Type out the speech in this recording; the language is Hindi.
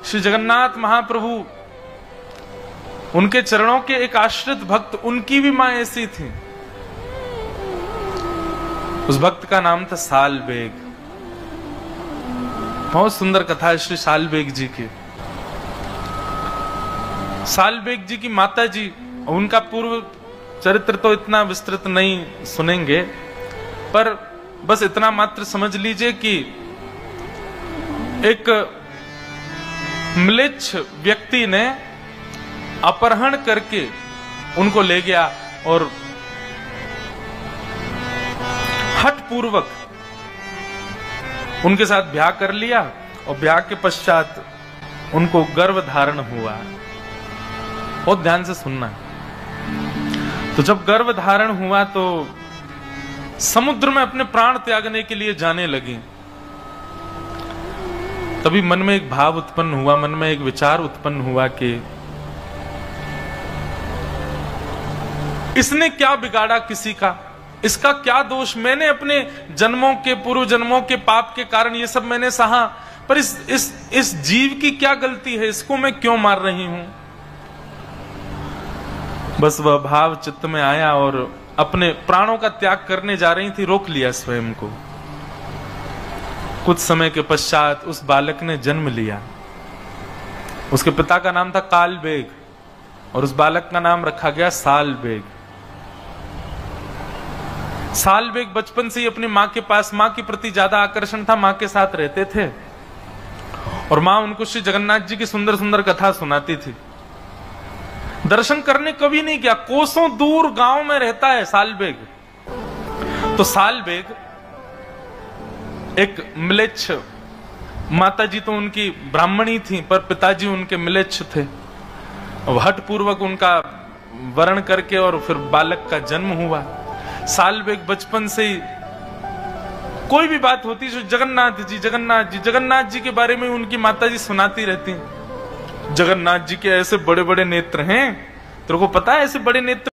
श्री जगन्नाथ महाप्रभु, उनके चरणों के एक आश्रित भक्त, उनकी भी मां ऐसी थी। उस भक्त का नाम था सालबेग। बहुत सुंदर कथा है श्री सालबेग जी की। सालबेग जी की माता जी, उनका पूर्व चरित्र तो इतना विस्तृत नहीं सुनेंगे, पर बस इतना मात्र समझ लीजिए कि एक म्लेच्छ व्यक्ति ने अपहरण करके उनको ले गया और हठपूर्वक उनके साथ ब्याह कर लिया, और ब्याह के पश्चात उनको गर्भ धारण हुआ। बहुत ध्यान से सुनना। तो जब गर्भ धारण हुआ तो समुद्र में अपने प्राण त्यागने के लिए जाने लगी। तभी मन में एक भाव उत्पन्न हुआ, मन में एक विचार उत्पन्न हुआ कि इसने क्या बिगाड़ा किसी का, इसका क्या दोष, मैंने अपने जन्मों के, पूर्व जन्मों के पाप के कारण ये सब मैंने सहा, पर इस जीव की क्या गलती है, इसको मैं क्यों मार रही हूं। बस वह भाव चित्त में आया और अपने प्राणों का त्याग करने जा रही थी, रोक लिया स्वयं को। कुछ समय के पश्चात उस बालक ने जन्म लिया। उसके पिता का नाम था कालबेग और उस बालक का नाम रखा गया सालबेग। सालबेग बचपन से ही अपनी मां के पास, मां के प्रति ज्यादा आकर्षण था, मां के साथ रहते थे और मां उनको श्री जगन्नाथ जी की सुंदर सुंदर कथा सुनाती थी। दर्शन करने कभी नहीं गया, कोसों दूर गांव में रहता है सालबेग। तो सालबेग एक म्लेच्छ, माताजी तो उनकी ब्राह्मणी थी पर पिताजी उनके म्लेच्छ थे। हठपूर्वक उनका वरण करके और फिर बालक का जन्म हुआ। सालबेग बचपन से ही कोई भी बात होती जगन्नाथ जी जगन्नाथ जी जगन्नाथ जी के बारे में उनकी माताजी सुनाती रहती। जगन्नाथ जी के ऐसे बड़े बड़े नेत्र हैं, तेरे को पता है ऐसे बड़े नेत्र